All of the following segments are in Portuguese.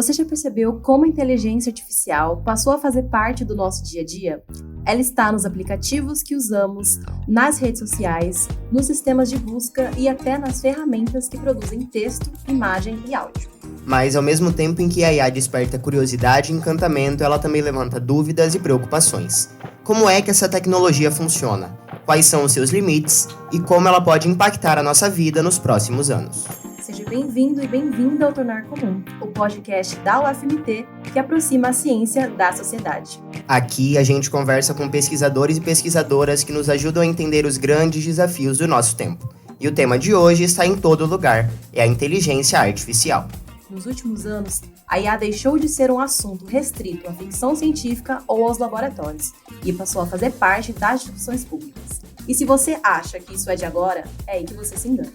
Você já percebeu como a inteligência artificial passou a fazer parte do nosso dia a dia? Ela está nos aplicativos que usamos, nas redes sociais, nos sistemas de busca e até nas ferramentas que produzem texto, imagem e áudio. Mas ao mesmo tempo em que a IA desperta curiosidade e encantamento, ela também levanta dúvidas e preocupações. Como é que essa tecnologia funciona? Quais são os seus limites? E como ela pode impactar a nossa vida nos próximos anos? Seja bem-vindo e bem-vinda ao Tornar Comum, o podcast da UFMT que aproxima a ciência da sociedade. Aqui a gente conversa com pesquisadores e pesquisadoras que nos ajudam a entender os grandes desafios do nosso tempo. E o tema de hoje está em todo lugar, é a inteligência artificial. Nos últimos anos, a IA deixou de ser um assunto restrito à ficção científica ou aos laboratórios e passou a fazer parte das discussões públicas. E se você acha que isso é de agora, é aí que você se engana.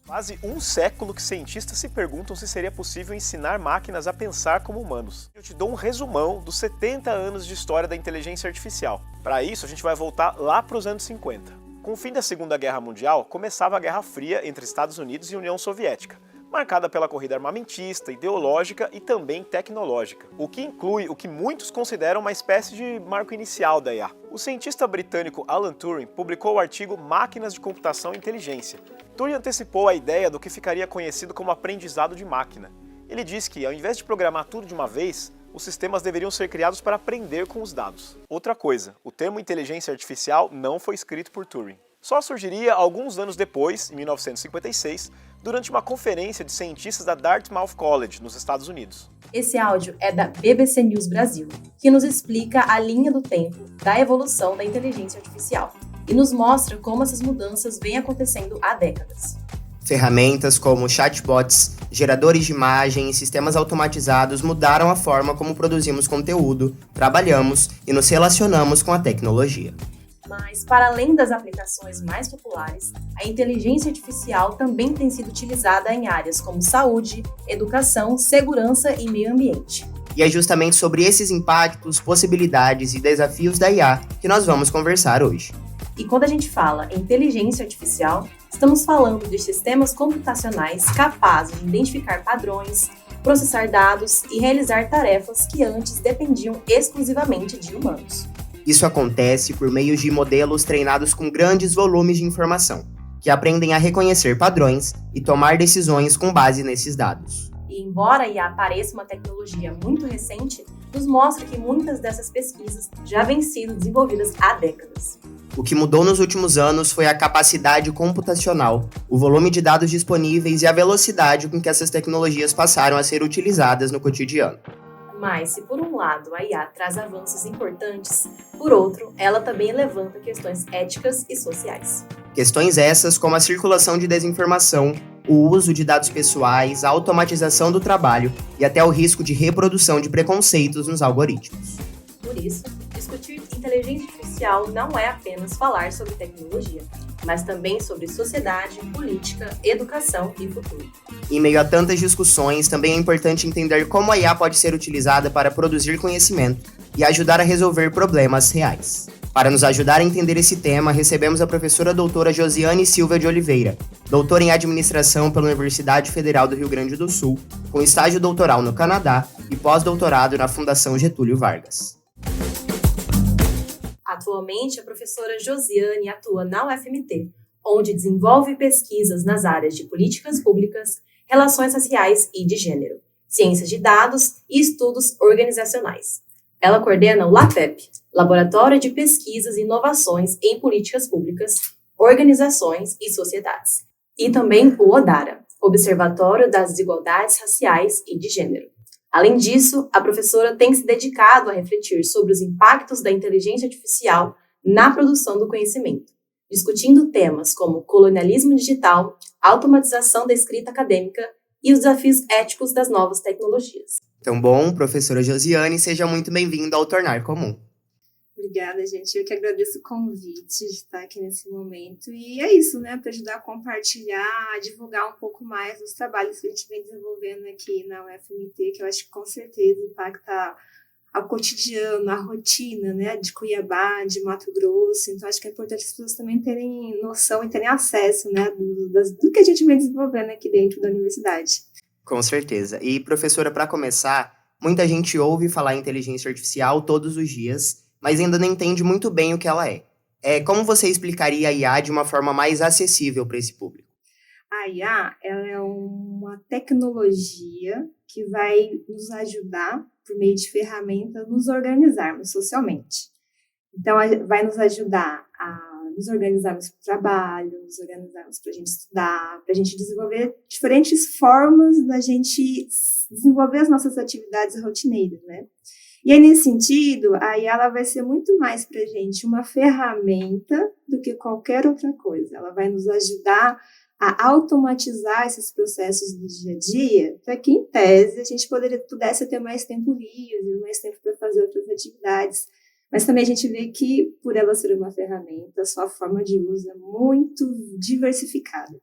Quase um século que cientistas se perguntam se seria possível ensinar máquinas a pensar como humanos. Eu te dou um resumão dos 70 anos de história da inteligência artificial. Para isso, a gente vai voltar lá para os anos 50. Com o fim da Segunda Guerra Mundial, começava a Guerra Fria entre Estados Unidos e União Soviética, marcada pela corrida armamentista, ideológica e também tecnológica, o que inclui o que muitos consideram uma espécie de marco inicial da IA. O cientista britânico Alan Turing publicou o artigo Máquinas de Computação e Inteligência. Turing antecipou a ideia do que ficaria conhecido como aprendizado de máquina. Ele diz que, ao invés de programar tudo de uma vez, os sistemas deveriam ser criados para aprender com os dados. Outra coisa, o termo inteligência artificial não foi escrito por Turing. Só surgiria alguns anos depois, em 1956, durante uma conferência de cientistas da Dartmouth College, nos Estados Unidos. Esse áudio é da BBC News Brasil, que nos explica a linha do tempo da evolução da inteligência artificial e nos mostra como essas mudanças vêm acontecendo há décadas. Ferramentas como chatbots, geradores de imagem e sistemas automatizados mudaram a forma como produzimos conteúdo, trabalhamos e nos relacionamos com a tecnologia. Mas, para além das aplicações mais populares, a inteligência artificial também tem sido utilizada em áreas como saúde, educação, segurança e meio ambiente. E é justamente sobre esses impactos, possibilidades e desafios da IA que nós vamos conversar hoje. E quando a gente fala em inteligência artificial, estamos falando de sistemas computacionais capazes de identificar padrões, processar dados e realizar tarefas que antes dependiam exclusivamente de humanos. Isso acontece por meio de modelos treinados com grandes volumes de informação, que aprendem a reconhecer padrões e tomar decisões com base nesses dados. E embora a IA pareça uma tecnologia muito recente, nos mostra que muitas dessas pesquisas já vêm sendo desenvolvidas há décadas. O que mudou nos últimos anos foi a capacidade computacional, o volume de dados disponíveis e a velocidade com que essas tecnologias passaram a ser utilizadas no cotidiano. Mas, se por um lado a IA traz avanços importantes, por outro, ela também levanta questões éticas e sociais. Questões essas como a circulação de desinformação, o uso de dados pessoais, a automatização do trabalho e até o risco de reprodução de preconceitos nos algoritmos. Por isso, discutir inteligência artificial não é apenas falar sobre tecnologia, mas também sobre sociedade, política, educação e futuro. Em meio a tantas discussões, também é importante entender como a IA pode ser utilizada para produzir conhecimento e ajudar a resolver problemas reais. Para nos ajudar a entender esse tema, recebemos a professora doutora Josiane Silva de Oliveira, doutora em Administração pela Universidade Federal do Rio Grande do Sul, com estágio doutoral no Canadá e pós-doutorado na Fundação Getúlio Vargas. Atualmente, a professora Josiane atua na UFMT, onde desenvolve pesquisas nas áreas de políticas públicas, relações raciais e de gênero, ciências de dados e estudos organizacionais. Ela coordena o LAPEP, Laboratório de Pesquisas e Inovações em Políticas Públicas, Organizações e Sociedades, e também o ODARA, Observatório das Desigualdades Raciais e de Gênero. Além disso, a professora tem se dedicado a refletir sobre os impactos da inteligência artificial na produção do conhecimento, discutindo temas como colonialismo digital, automatização da escrita acadêmica e os desafios éticos das novas tecnologias. Então, bom, professora Josiane, seja muito bem-vinda ao Tornar Comum. Obrigada, gente. Eu que agradeço o convite de estar aqui nesse momento. E é isso, né? Para ajudar a compartilhar, a divulgar um pouco mais os trabalhos que a gente vem desenvolvendo aqui na UFMT, que eu acho que com certeza impacta ao cotidiano, à rotina, né? De Cuiabá, de Mato Grosso. Então, acho que é importante as pessoas também terem noção e terem acesso, né? Do que a gente vem desenvolvendo aqui dentro da universidade. Com certeza. E, professora, para começar, muita gente ouve falar em inteligência artificial todos os dias, mas ainda não entende muito bem o que ela é. Como você explicaria a IA de uma forma mais acessível para esse público? A IA, ela é uma tecnologia que vai nos ajudar, por meio de ferramentas, nos organizarmos socialmente. Então, vai nos ajudar a nos organizarmos para o trabalho, nos organizarmos para a gente estudar, para a gente desenvolver diferentes formas da gente desenvolver as nossas atividades rotineiras, né? E aí, nesse sentido, a IA ela vai ser muito mais para a gente uma ferramenta do que qualquer outra coisa. Ela vai nos ajudar a automatizar esses processos do dia a dia, para que, em tese, a gente pudesse ter mais tempo livre, mais tempo para fazer outras atividades. Mas também a gente vê que, por ela ser uma ferramenta, a sua forma de uso é muito diversificada.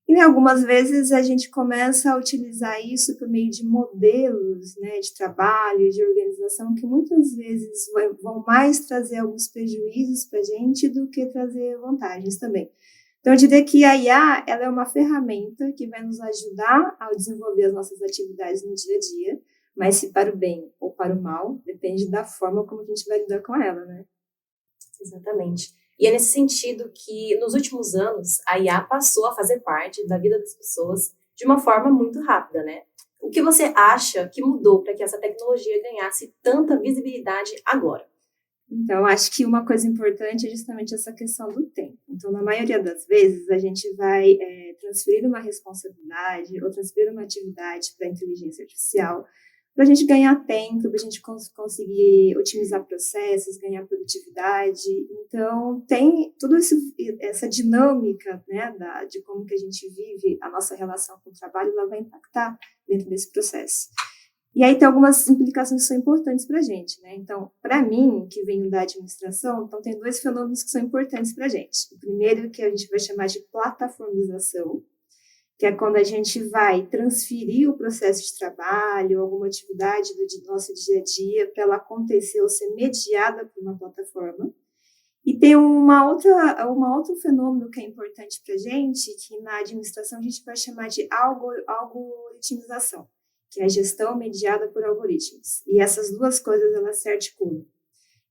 E algumas vezes a gente começa a utilizar isso por meio de modelos, né, de trabalho, de organização, que muitas vezes vão mais trazer alguns prejuízos para a gente do que trazer vantagens também. Então, eu diria que a IA ela é uma ferramenta que vai nos ajudar a desenvolver as nossas atividades no dia a dia, mas se para o bem ou para o mal, depende da forma como a gente vai lidar com ela, né? Exatamente. E é nesse sentido que, nos últimos anos, a IA passou a fazer parte da vida das pessoas de uma forma muito rápida, né? O que você acha que mudou para que essa tecnologia ganhasse tanta visibilidade agora? Então, acho que uma coisa importante é justamente essa questão do tempo. Então, na maioria das vezes, a gente vai transferir uma responsabilidade ou transferir uma atividade para a inteligência artificial para a gente ganhar tempo, para a gente conseguir otimizar processos, ganhar produtividade. Então, tem toda essa dinâmica, né, de como que a gente vive a nossa relação com o trabalho, ela vai impactar dentro desse processo. E aí tem algumas implicações que são importantes para a gente, né? Então, para mim, que venho da administração, então tem dois fenômenos que são importantes para a gente. O primeiro, que a gente vai chamar de plataformização, que é quando a gente vai transferir o processo de trabalho, alguma atividade do nosso dia a dia, para ela acontecer ou ser mediada por uma plataforma. E tem um outro fenômeno que é importante para a gente, que na administração a gente vai chamar de algoritmização, que é a gestão mediada por algoritmos. E essas duas coisas, elas se articulam.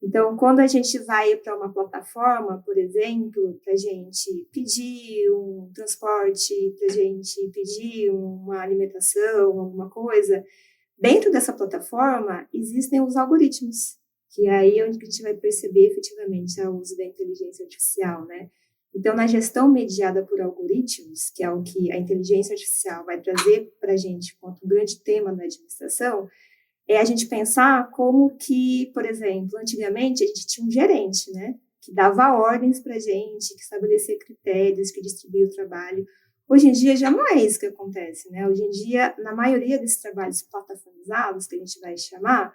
Então, quando a gente vai para uma plataforma, por exemplo, para a gente pedir um transporte, para a gente pedir uma alimentação, alguma coisa, dentro dessa plataforma existem os algoritmos, que é aí onde a gente vai perceber efetivamente o uso da inteligência artificial, né? Então, na gestão mediada por algoritmos, que é o que a inteligência artificial vai trazer para a gente quanto um grande tema na administração, é a gente pensar como que, por exemplo, antigamente a gente tinha um gerente, né, que dava ordens para a gente, que estabelecia critérios, que distribuía o trabalho. Hoje em dia já não é isso que acontece, né? Hoje em dia, na maioria desses trabalhos plataformizados, que a gente vai chamar,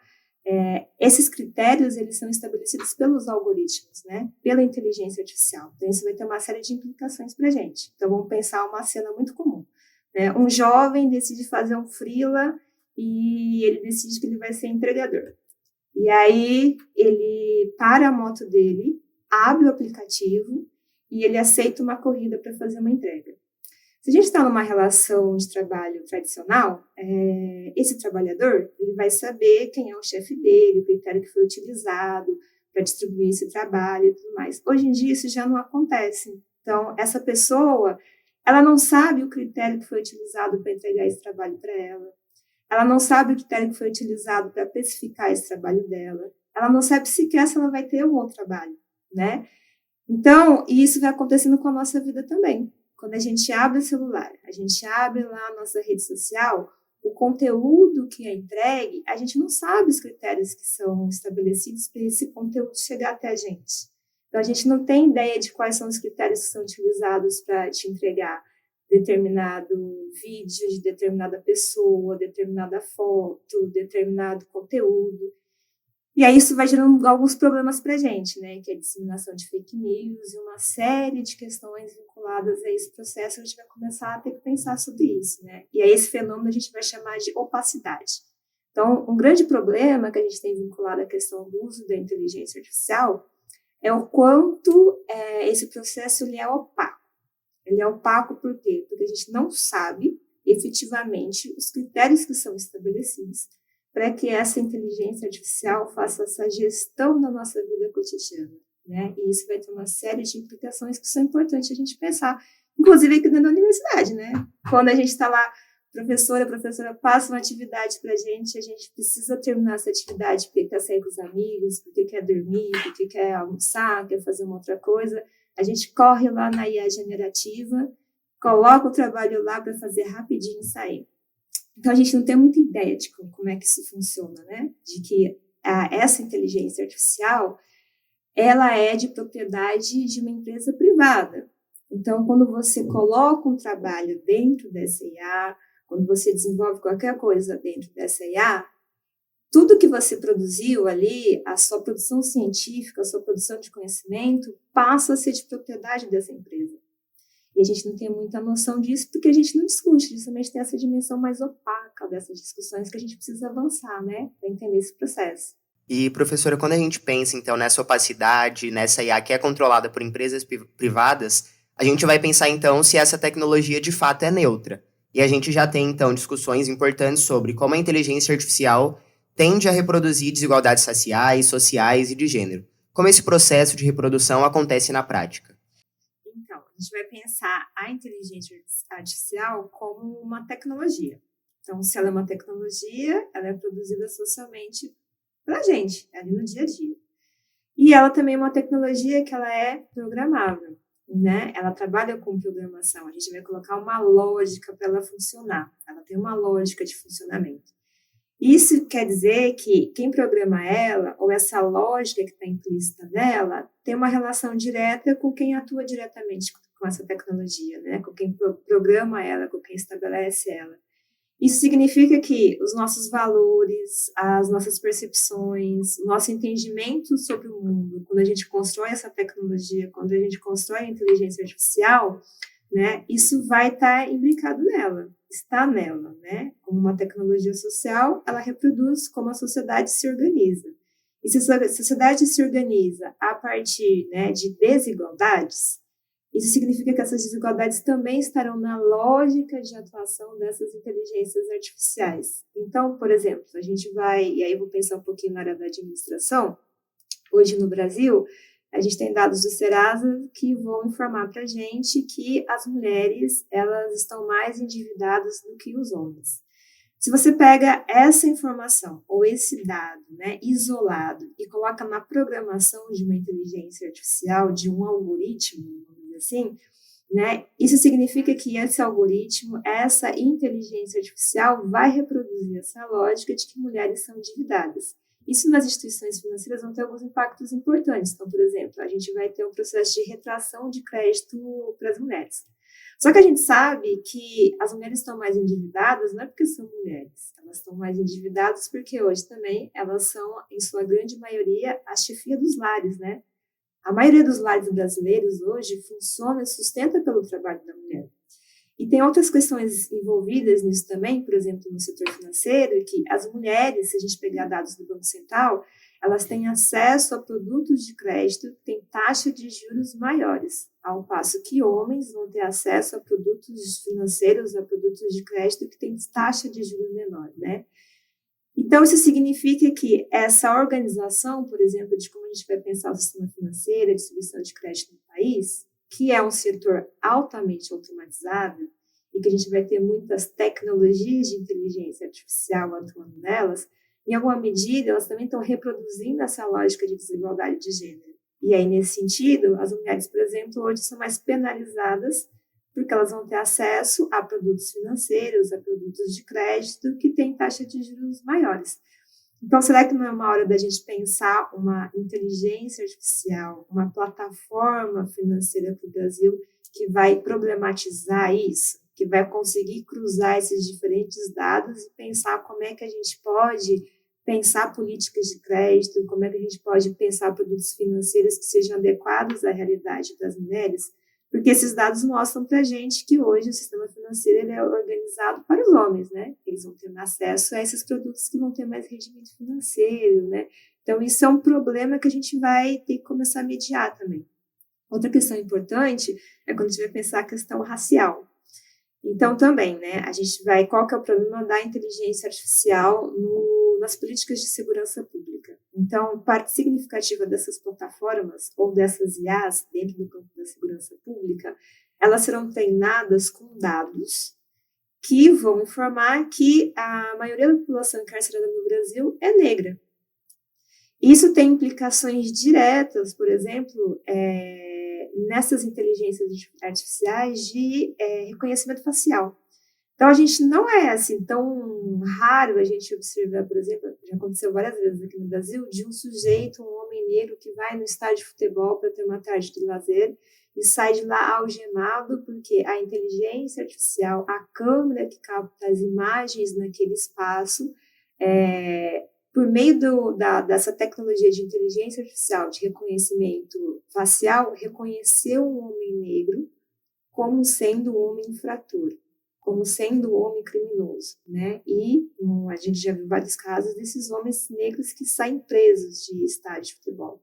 esses critérios eles são estabelecidos pelos algoritmos, né, pela inteligência artificial. Então, isso vai ter uma série de implicações para a gente. Então, vamos pensar uma cena muito comum, né? Um jovem decide fazer um freela e ele decide que ele vai ser entregador. E aí, ele para a moto dele, abre o aplicativo e ele aceita uma corrida para fazer uma entrega. Se a gente está numa relação de trabalho tradicional, esse trabalhador ele vai saber quem é o chefe dele, o critério que foi utilizado para distribuir esse trabalho e tudo mais. Hoje em dia, isso já não acontece. Então, essa pessoa, ela não sabe o critério que foi utilizado para entregar esse trabalho para ela. Ela não sabe o critério que foi utilizado para especificar esse trabalho dela. Ela não sabe sequer se ela vai ter um outro trabalho, né? Então, isso vai acontecendo com a nossa vida também. Quando a gente abre o celular, a gente abre lá a nossa rede social, o conteúdo que é entregue, a gente não sabe os critérios que são estabelecidos para esse conteúdo chegar até a gente. Então, a gente não tem ideia de quais são os critérios que são utilizados para te entregar determinado vídeo de determinada pessoa, determinada foto, determinado conteúdo. E aí isso vai gerando alguns problemas para a gente, né? Que é a disseminação de fake news e uma série de questões vinculadas a esse processo. A gente vai começar a ter que pensar sobre isso, né? E aí esse fenômeno a gente vai chamar de opacidade. Então, um grande problema que a gente tem vinculado à questão do uso da inteligência artificial é o quanto esse processo ele é opaco. Ele é opaco por quê? Porque a gente não sabe efetivamente os critérios que são estabelecidos para que essa inteligência artificial faça essa gestão da nossa vida cotidiana, né? E isso vai ter uma série de implicações que são importantes a gente pensar, inclusive aqui dentro da universidade, né? Quando a gente está lá, a professora passa uma atividade para a gente precisa terminar essa atividade porque quer sair com os amigos, porque quer dormir, porque quer almoçar, quer fazer uma outra coisa. A gente corre lá na IA generativa, coloca o trabalho lá para fazer rapidinho e sair. Então, a gente não tem muita ideia de como é que isso funciona, né? De que essa inteligência artificial, ela é de propriedade de uma empresa privada. Então, quando você coloca um trabalho dentro dessa IA, quando você desenvolve qualquer coisa dentro dessa IA, tudo que você produziu ali, a sua produção científica, a sua produção de conhecimento, passa a ser de propriedade dessa empresa. E a gente não tem muita noção disso porque a gente não discute, justamente tem essa dimensão mais opaca dessas discussões que a gente precisa avançar, né, para entender esse processo. E, professora, quando a gente pensa, então, nessa opacidade, nessa IA que é controlada por empresas privadas, a gente vai pensar, então, se essa tecnologia de fato é neutra. E a gente já tem, então, discussões importantes sobre como a inteligência artificial tende a reproduzir desigualdades raciais, sociais e de gênero. Como esse processo de reprodução acontece na prática? Então, a gente vai pensar a inteligência artificial como uma tecnologia. Então, se ela é uma tecnologia, ela é produzida socialmente pela gente, ali no dia a dia. E ela também é uma tecnologia que ela é programável, né? Ela trabalha com programação. A gente vai colocar uma lógica para ela funcionar. Ela tem uma lógica de funcionamento. Isso quer dizer que quem programa ela, ou essa lógica que está implícita nela, tem uma relação direta com quem atua diretamente com essa tecnologia, né? Com quem programa ela, com quem estabelece ela. Isso significa que os nossos valores, as nossas percepções, o nosso entendimento sobre o mundo, quando a gente constrói essa tecnologia, quando a gente constrói a inteligência artificial, né, isso vai estar imbricado nela, está nela, né? Como uma tecnologia social, ela reproduz como a sociedade se organiza. E se a sociedade se organiza a partir, né, de desigualdades, isso significa que essas desigualdades também estarão na lógica de atuação dessas inteligências artificiais. Então, por exemplo, a gente vai, e aí eu vou pensar um pouquinho na área da administração, hoje no Brasil, a gente tem dados do Serasa que vão informar para a gente que as mulheres, elas estão mais endividadas do que os homens. Se você pega essa informação, ou esse dado, né, isolado, e coloca na programação de uma inteligência artificial, de um algoritmo, assim, né? Isso significa que esse algoritmo, essa inteligência artificial vai reproduzir essa lógica de que mulheres são endividadas. Isso nas instituições financeiras vão ter alguns impactos importantes. Então, por exemplo, a gente vai ter um processo de retração de crédito para as mulheres. Só que a gente sabe que as mulheres estão mais endividadas não é porque são mulheres, elas estão mais endividadas porque hoje também elas são, em sua grande maioria, a chefia dos lares, né? A maioria dos lares brasileiros hoje funciona e sustenta pelo trabalho da mulher. E tem outras questões envolvidas nisso também, por exemplo, no setor financeiro, que as mulheres, se a gente pegar dados do Banco Central, elas têm acesso a produtos de crédito que têm taxa de juros maiores, ao passo que homens vão ter acesso a produtos financeiros, a produtos de crédito que têm taxa de juros menor, né? Então, isso significa que essa organização, por exemplo, de como a gente vai pensar o sistema financeiro, a distribuição de crédito no país, que é um setor altamente automatizado e que a gente vai ter muitas tecnologias de inteligência artificial atuando nelas, em alguma medida, elas também estão reproduzindo essa lógica de desigualdade de gênero. E aí, nesse sentido, as mulheres, por exemplo, hoje são mais penalizadas porque elas vão ter acesso a produtos financeiros, a produtos de crédito que têm taxa de juros maiores. Então, será que não é uma hora da gente pensar uma inteligência artificial, uma plataforma financeira para o Brasil que vai problematizar isso, que vai conseguir cruzar esses diferentes dados e pensar como é que a gente pode pensar políticas de crédito, como é que a gente pode pensar produtos financeiros que sejam adequados à realidade das mulheres? Porque esses dados mostram para a gente que hoje o sistema financeiro ele é organizado para os homens, né? Eles vão ter acesso a esses produtos que vão ter mais rendimento financeiro, né? Então, isso é um problema que a gente vai ter que começar a mediar também. Outra questão importante é quando a gente vai pensar a questão racial. Então, também, né, qual que é o problema da inteligência artificial nas políticas de segurança pública? Então, parte significativa dessas plataformas ou dessas IAs dentro do campo da segurança pública, elas serão treinadas com dados que vão informar que a maioria da população encarcerada no Brasil é negra. Isso tem implicações diretas, por exemplo, nessas inteligências artificiais de reconhecimento facial. Então, a gente não é assim tão raro a gente observar, por exemplo, já aconteceu várias vezes aqui no Brasil, de um sujeito, um homem negro, que vai no estádio de futebol para ter uma tarde de lazer e sai de lá algemado porque a inteligência artificial, a câmera que capta as imagens naquele espaço, por meio dessa tecnologia de inteligência artificial, de reconhecimento facial, reconheceu um homem negro como sendo um homem infrator, como sendo um homem criminoso, né? E a gente já viu vários casos desses homens negros que saem presos de estádio de futebol.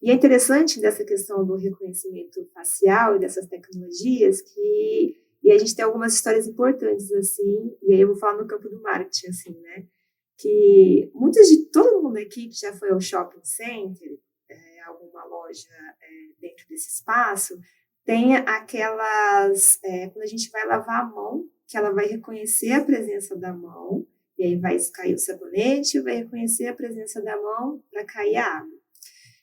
E é interessante dessa questão do reconhecimento facial e dessas tecnologias e a gente tem algumas histórias importantes, assim, e aí eu vou falar no campo do marketing, assim, né? Que todo mundo aqui que já foi ao shopping center, alguma loja dentro desse espaço, tem aquelas, quando a gente vai lavar a mão, que ela vai reconhecer a presença da mão, e aí vai cair o sabonete, vai reconhecer a presença da mão para cair a água.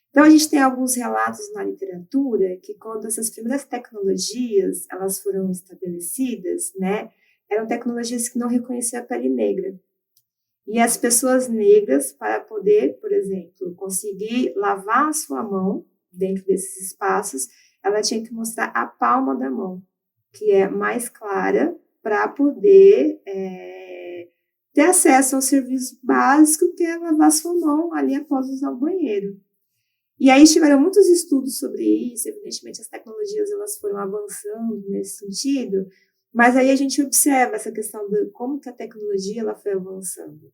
Então, a gente tem alguns relatos na literatura que quando essas primeiras tecnologias, elas foram estabelecidas, né, eram tecnologias que não reconheciam a pele negra. E as pessoas negras, para poder, por exemplo, conseguir lavar a sua mão dentro desses espaços, ela tinha que mostrar a palma da mão, que é mais clara, para poder ter acesso ao serviço básico, que é lavar sua mão ali após usar o banheiro. E aí tiveram muitos estudos sobre isso, evidentemente as tecnologias elas foram avançando nesse sentido, mas aí a gente observa essa questão de como que a tecnologia ela foi avançando.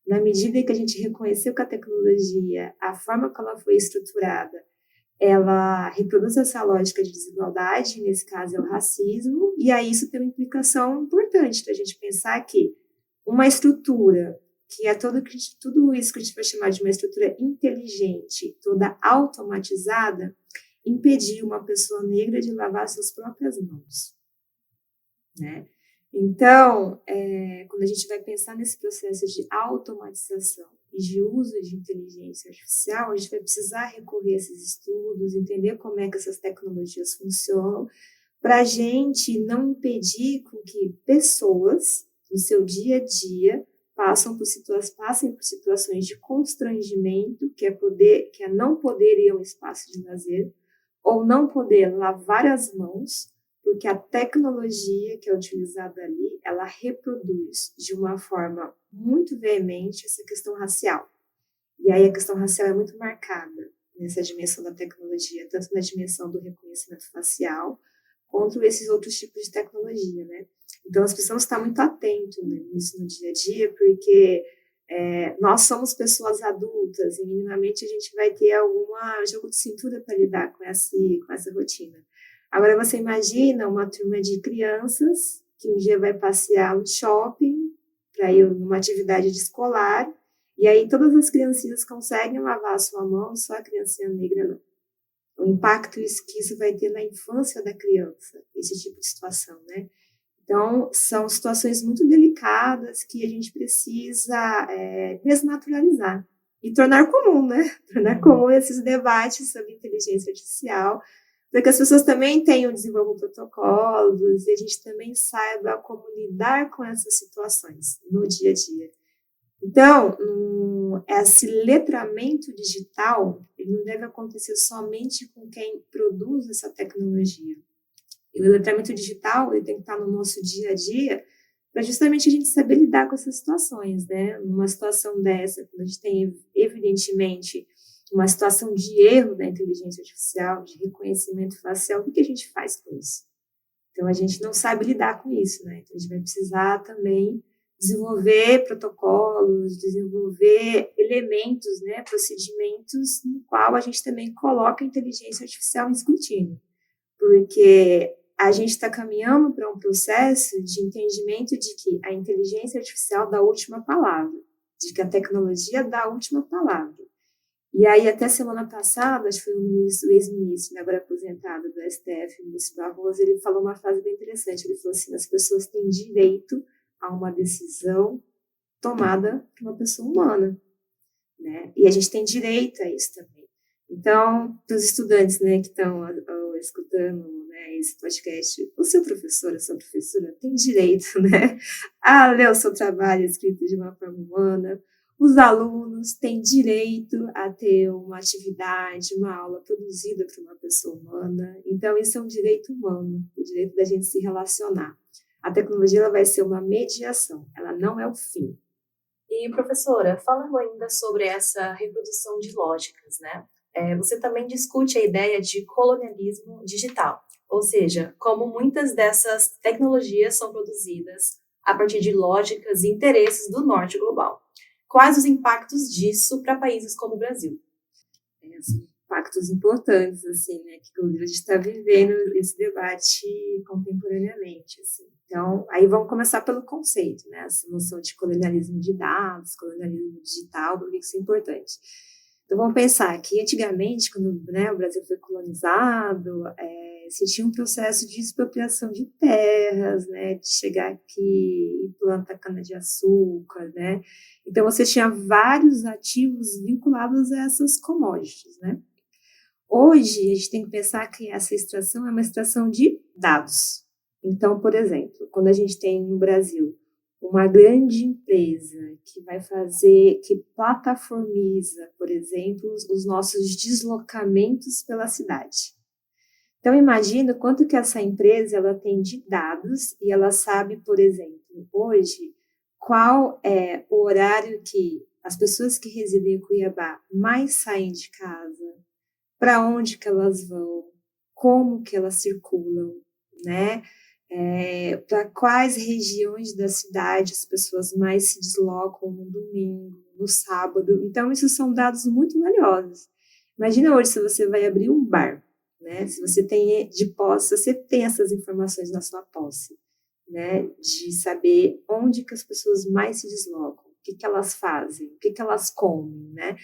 Na medida que a gente reconheceu que a tecnologia, a forma que ela foi estruturada, ela reproduz essa lógica de desigualdade, nesse caso é o racismo, e aí isso tem uma implicação importante para a gente pensar que uma estrutura que é tudo isso que a gente vai chamar de uma estrutura inteligente, toda automatizada, impediu uma pessoa negra de lavar suas próprias mãos, né? Então, quando a gente vai pensar nesse processo de automatização e de uso de inteligência artificial, a gente vai precisar recorrer a esses estudos, entender como é que essas tecnologias funcionam, para a gente não impedir com que pessoas, no seu dia a dia, passem por situações de constrangimento, que é não poder ir a um espaço de lazer, ou não poder lavar as mãos, porque a tecnologia que é utilizada ali, ela reproduz de uma forma muito veemente essa questão racial. E aí a questão racial é muito marcada nessa dimensão da tecnologia, tanto na dimensão do reconhecimento facial, quanto esses outros tipos de tecnologia, né? Então, nós precisamos estar muito atentos nisso no dia a dia, porque nós somos pessoas adultas e minimamente a gente vai ter algum jogo de cintura para lidar com essa rotina. Agora, você imagina uma turma de crianças que um dia vai passear no shopping para ir numa atividade escolar e aí todas as criancinhas conseguem lavar a sua mão e só a criancinha negra não. O impacto que isso vai ter na infância da criança, esse tipo de situação, né? Então, são situações muito delicadas que a gente precisa desnaturalizar e tornar comum, né? Tornar comum esses debates sobre inteligência artificial, para que as pessoas também desenvolvam protocolos e a gente também saiba como lidar com essas situações no dia a dia. Então, esse letramento digital ele não deve acontecer somente com quem produz essa tecnologia. E o letramento digital ele tem que estar no nosso dia a dia para justamente a gente saber lidar com essas situações, né? Numa situação dessa, quando a gente tem, evidentemente, uma situação de erro da inteligência artificial, de reconhecimento facial, o que a gente faz com isso? Então, a gente não sabe lidar com isso, né? Então, a gente vai precisar também desenvolver protocolos, desenvolver elementos, né, procedimentos no qual a gente também coloca a inteligência artificial em escrutínio. Porque a gente está caminhando para um processo de entendimento de que a inteligência artificial dá a última palavra, de que a tecnologia dá a última palavra. E aí, até semana passada, acho que foi o ex-ministro, agora aposentado do STF, o ministro Barroso, ele falou uma frase bem interessante. Ele falou assim: as pessoas têm direito a uma decisão tomada por uma pessoa humana, né? E a gente tem direito a isso também. Então, para os estudantes, né, que estão escutando, né, esse podcast, o seu professor, a sua professora tem direito, né, a ler o seu trabalho escrito de uma forma humana. Os alunos têm direito a ter uma atividade, uma aula produzida por uma pessoa humana. Então, isso é um direito humano, o direito da gente se relacionar. A tecnologia ela vai ser uma mediação, ela não é o fim. E, professora, falando ainda sobre essa reprodução de lógicas, né? Você também discute a ideia de colonialismo digital, ou seja, como muitas dessas tecnologias são produzidas a partir de lógicas e interesses do norte global. Quais os impactos disso para países como o Brasil? São impactos importantes, assim, né, que inclusive a gente está vivendo esse debate contemporaneamente, assim. Então, aí vamos começar pelo conceito, né, essa noção de colonialismo de dados, colonialismo digital, por que isso é importante. Então, vamos pensar que antigamente, quando, né, o Brasil foi colonizado, se tinha um processo de expropriação de terras, né, de chegar aqui e plantar cana-de-açúcar, né. Então, você tinha vários ativos vinculados a essas commodities, né. Hoje, a gente tem que pensar que essa extração é uma extração de dados. Então, por exemplo, quando a gente tem no Brasil uma grande empresa que plataformiza, por exemplo, os nossos deslocamentos pela cidade. Então, imagina quanto que essa empresa ela tem de dados e ela sabe, por exemplo, hoje, qual é o horário que as pessoas que residem em Cuiabá mais saem de casa, para onde que elas vão, como que elas circulam, né? Para quais regiões da cidade as pessoas mais se deslocam no domingo, no sábado. Então, isso são dados muito valiosos. Imagina hoje se você vai abrir um bar, né? Se você tem de posse, você tem essas informações na sua posse, né? De saber onde que as pessoas mais se deslocam, o que elas fazem, o que elas comem, né?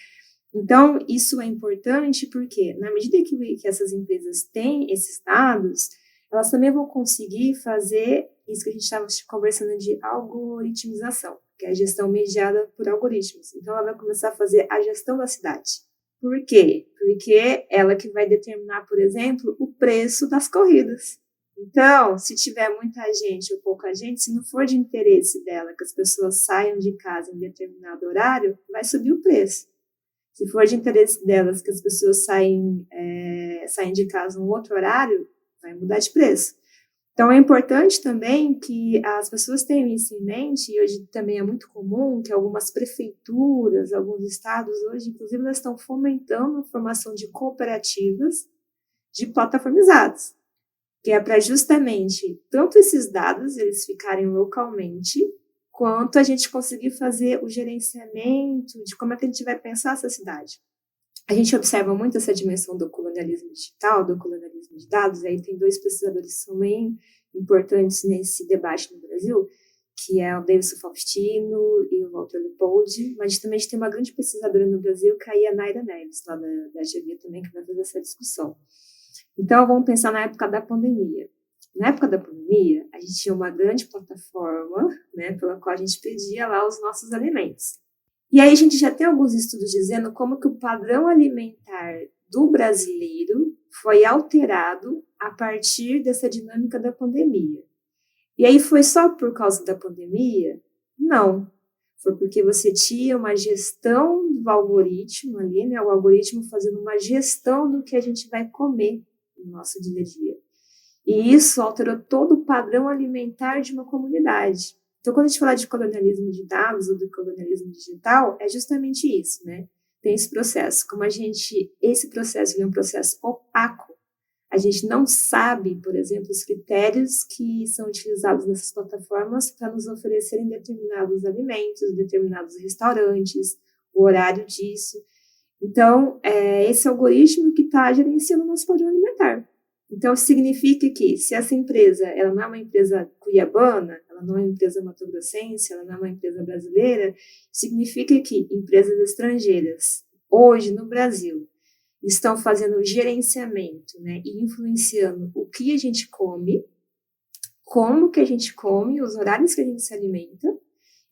Então, isso é importante porque, na medida que essas empresas têm esses dados, elas também vão conseguir fazer isso que a gente estava conversando de algoritmização, que é a gestão mediada por algoritmos. Então, ela vai começar a fazer a gestão da cidade. Por quê? Porque ela que vai determinar, por exemplo, o preço das corridas. Então, se tiver muita gente ou pouca gente, se não for de interesse dela que as pessoas saiam de casa em determinado horário, vai subir o preço. Se for de interesse delas que as pessoas saem de casa em um outro horário, vai mudar de preço. Então, é importante também que as pessoas tenham isso em mente, e hoje também é muito comum que algumas prefeituras, alguns estados hoje, inclusive, elas estão fomentando a formação de cooperativas de plataformizados, que é para justamente tanto esses dados eles ficarem localmente, quanto a gente conseguir fazer o gerenciamento de como é que a gente vai pensar essa cidade. A gente observa muito essa dimensão do colonialismo digital, do colonialismo de dados, aí tem dois pesquisadores que são bem importantes nesse debate no Brasil, que é o Davidson Faustino e o Walter Leopold, mas também a gente tem uma grande pesquisadora no Brasil, que é a Naira Neves, lá da GV também, que vai fazer essa discussão. Então, vamos pensar na época da pandemia. Na época da pandemia, a gente tinha uma grande plataforma, né, pela qual a gente pedia lá os nossos alimentos. E aí a gente já tem alguns estudos dizendo como que o padrão alimentar do brasileiro foi alterado a partir dessa dinâmica da pandemia. E aí foi só por causa da pandemia? Não. Foi porque você tinha uma gestão do algoritmo ali, né, o algoritmo fazendo uma gestão do que a gente vai comer no nosso dia a dia. E isso alterou todo o padrão alimentar de uma comunidade. Então, quando a gente fala de colonialismo de dados ou do colonialismo digital, é justamente isso, né? Tem esse processo. Esse processo é um processo opaco. A gente não sabe, por exemplo, os critérios que são utilizados nessas plataformas para nos oferecerem determinados alimentos, determinados restaurantes, o horário disso. Então, esse algoritmo que está gerenciando o nosso padrão alimentar. Então, significa que se essa empresa ela não é uma empresa cuiabana, ela não é uma empresa matogrossense, ela não é uma empresa brasileira, significa que empresas estrangeiras, hoje no Brasil, estão fazendo gerenciamento, né, e influenciando o que a gente come, como que a gente come, os horários que a gente se alimenta,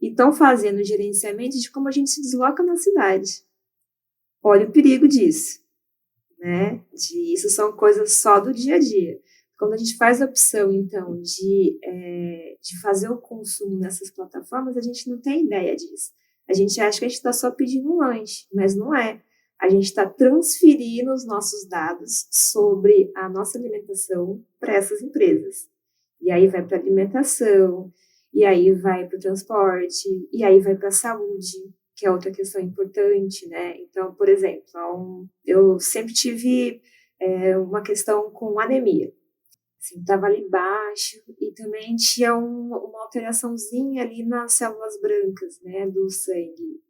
e estão fazendo gerenciamento de como a gente se desloca na cidade. Olha o perigo disso, né? Isso são coisas só do dia a dia. Quando a gente faz a opção, então, de fazer o consumo nessas plataformas, a gente não tem ideia disso. A gente acha que a gente está só pedindo um lanche, mas não é. A gente está transferindo os nossos dados sobre a nossa alimentação para essas empresas. E aí vai para a alimentação, e aí vai para o transporte, e aí vai para a saúde, que é outra questão importante, né? Então, por exemplo, eu sempre tive uma questão com anemia. Assim, estava ali baixo e também tinha uma alteraçãozinha ali nas células brancas, né, do sangue.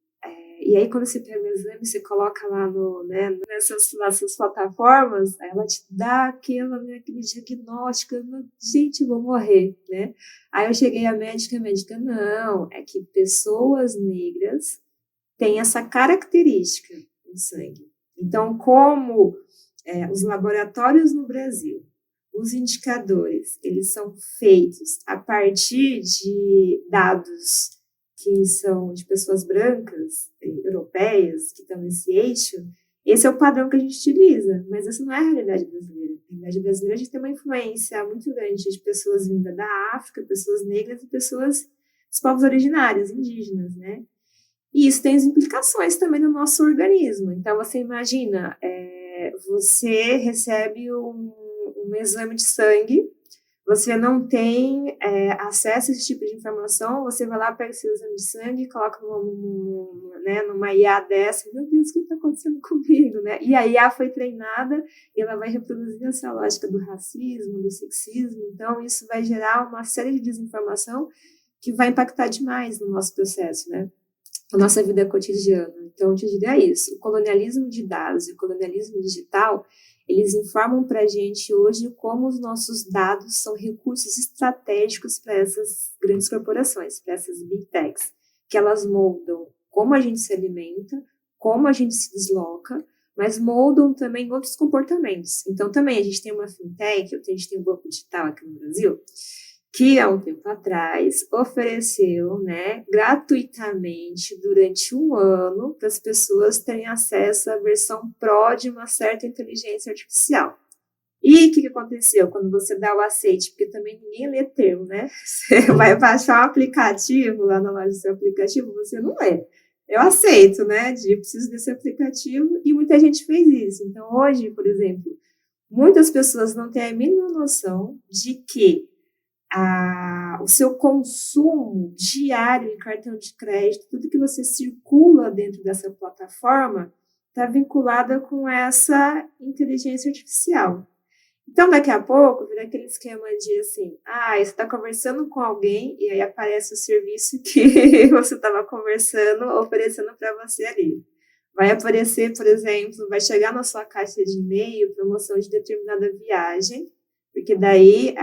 E aí, quando você pega o exame, você coloca lá nessas plataformas, ela te dá aquele diagnóstico, gente, eu vou morrer, né? Aí eu cheguei à médica, não, é que pessoas negras têm essa característica no sangue. Então, como os laboratórios no Brasil, os indicadores, eles são feitos a partir de dados que são de pessoas brancas, europeias, que estão nesse eixo, esse é o padrão que a gente utiliza, mas essa não é a realidade brasileira. A realidade brasileira, a gente tem uma influência muito grande de pessoas vindas da África, pessoas negras e pessoas dos povos originários, indígenas, né? E isso tem as implicações também no nosso organismo. Então, você imagina, você recebe um exame de sangue, você não tem acesso a esse tipo de informação, você vai lá, pega esse exame de sangue, coloca numa IA dessa, meu Deus, o que está acontecendo comigo, né? E a IA foi treinada e ela vai reproduzir essa lógica do racismo, do sexismo, então isso vai gerar uma série de desinformação que vai impactar demais no nosso processo, né? A nossa vida cotidiana. Então, eu te diria isso, o colonialismo de dados e o colonialismo digital, eles informam para a gente hoje como os nossos dados são recursos estratégicos para essas grandes corporações, para essas big techs, que elas moldam como a gente se alimenta, como a gente se desloca, mas moldam também outros comportamentos. Então, também a gente tem uma fintech, a gente tem um banco digital aqui no Brasil, que há um tempo atrás ofereceu, né, gratuitamente durante um ano para as pessoas terem acesso à versão Pro de uma certa inteligência artificial. E o que aconteceu quando você dá o aceite? Porque também ninguém lê termo, né? Você vai baixar um aplicativo lá na loja do seu aplicativo, você não lê. Eu aceito, né? Eu preciso desse aplicativo e muita gente fez isso. Então, hoje, por exemplo, muitas pessoas não têm a mínima noção de que o seu consumo diário em cartão de crédito, tudo que você circula dentro dessa plataforma, está vinculada com essa inteligência artificial. Então, daqui a pouco, vira aquele esquema de assim, você está conversando com alguém e aí aparece o serviço que você estava conversando, oferecendo para você ali. Vai aparecer, por exemplo, vai chegar na sua caixa de e-mail promoção de determinada viagem, porque daí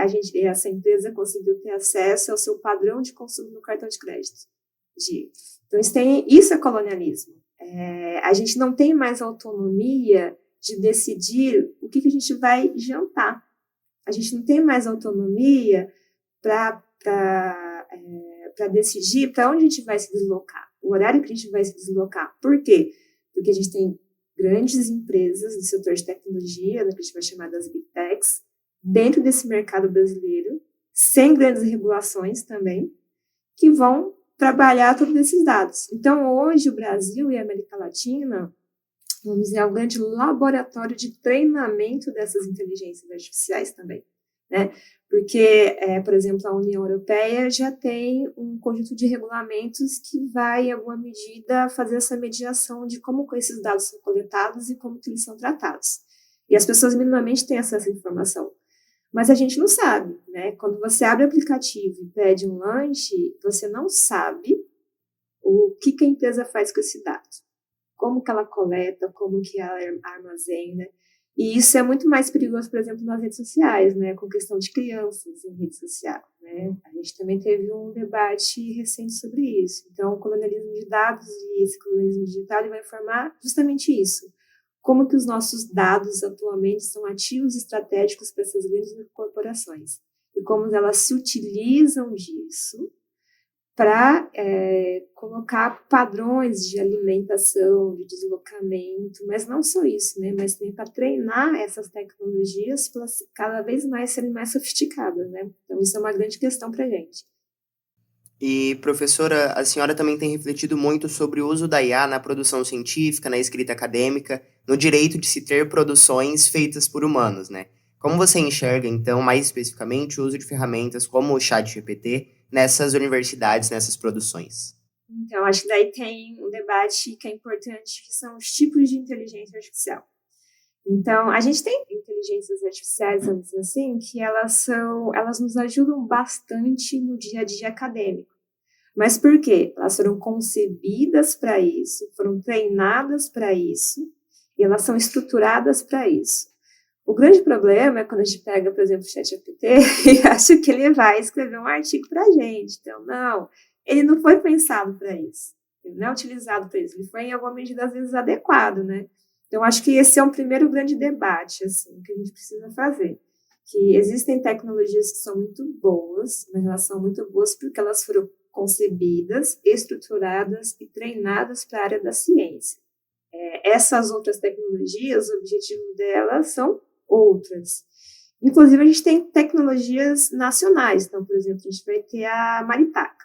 essa empresa conseguiu ter acesso ao seu padrão de consumo no cartão de crédito. Então, isso é colonialismo. A gente não tem mais autonomia de decidir o que a gente vai jantar. A gente não tem mais autonomia para decidir para onde a gente vai se deslocar, o horário que a gente vai se deslocar. Por quê? Porque a gente tem grandes empresas do setor de tecnologia, que a gente vai chamar das Big Techs, dentro desse mercado brasileiro, sem grandes regulações também, que vão trabalhar todos esses dados. Então, hoje, o Brasil e a América Latina, vamos dizer, é um grande laboratório de treinamento dessas inteligências artificiais também, né? Porque, por exemplo, a União Europeia já tem um conjunto de regulamentos que vai, em alguma medida, fazer essa mediação de como esses dados são coletados e como que eles são tratados. E as pessoas minimamente têm acesso à informação. Mas a gente não sabe, né? Quando você abre o aplicativo e pede um lanche, você não sabe o que a empresa faz com esse dado. Como que ela coleta, como que ela armazena. E isso é muito mais perigoso, por exemplo, nas redes sociais, né, com questão de crianças em rede social, né? A gente também teve um debate recente sobre isso. Então, o colonialismo de dados e esse colonialismo digital ele vai informar justamente isso. Como que os nossos dados atualmente são ativos estratégicos para essas grandes corporações e como elas se utilizam disso para colocar padrões de alimentação, de deslocamento, mas não só isso, né? Mas também para treinar essas tecnologias para cada vez mais serem mais sofisticadas, né? Então, isso é uma grande questão para a gente. E, professora, a senhora também tem refletido muito sobre o uso da IA na produção científica, na escrita acadêmica, no direito de se ter produções feitas por humanos, né? Como você enxerga, então, mais especificamente, o uso de ferramentas como o ChatGPT nessas universidades, nessas produções? Então, acho que daí tem um debate que é importante, que são os tipos de inteligência artificial. Então, a gente tem inteligências artificiais, vamos dizer assim, que elas nos ajudam bastante no dia a dia acadêmico. Mas por quê? Elas foram concebidas para isso, foram treinadas para isso, e elas são estruturadas para isso. O grande problema é quando a gente pega, por exemplo, o ChatGPT e acha que ele vai escrever um artigo para a gente. Então, não, ele não foi pensado para isso, ele não é utilizado para isso, ele foi, em alguma medida, às vezes, adequado, né? Então, acho que esse é um primeiro grande debate, assim, que a gente precisa fazer. Que existem tecnologias que são muito boas, mas elas são muito boas porque elas foram concebidas, estruturadas e treinadas para a área da ciência. Essas outras tecnologias, o objetivo delas são outras. Inclusive, a gente tem tecnologias nacionais. Então, por exemplo, a gente vai ter a Maritaca,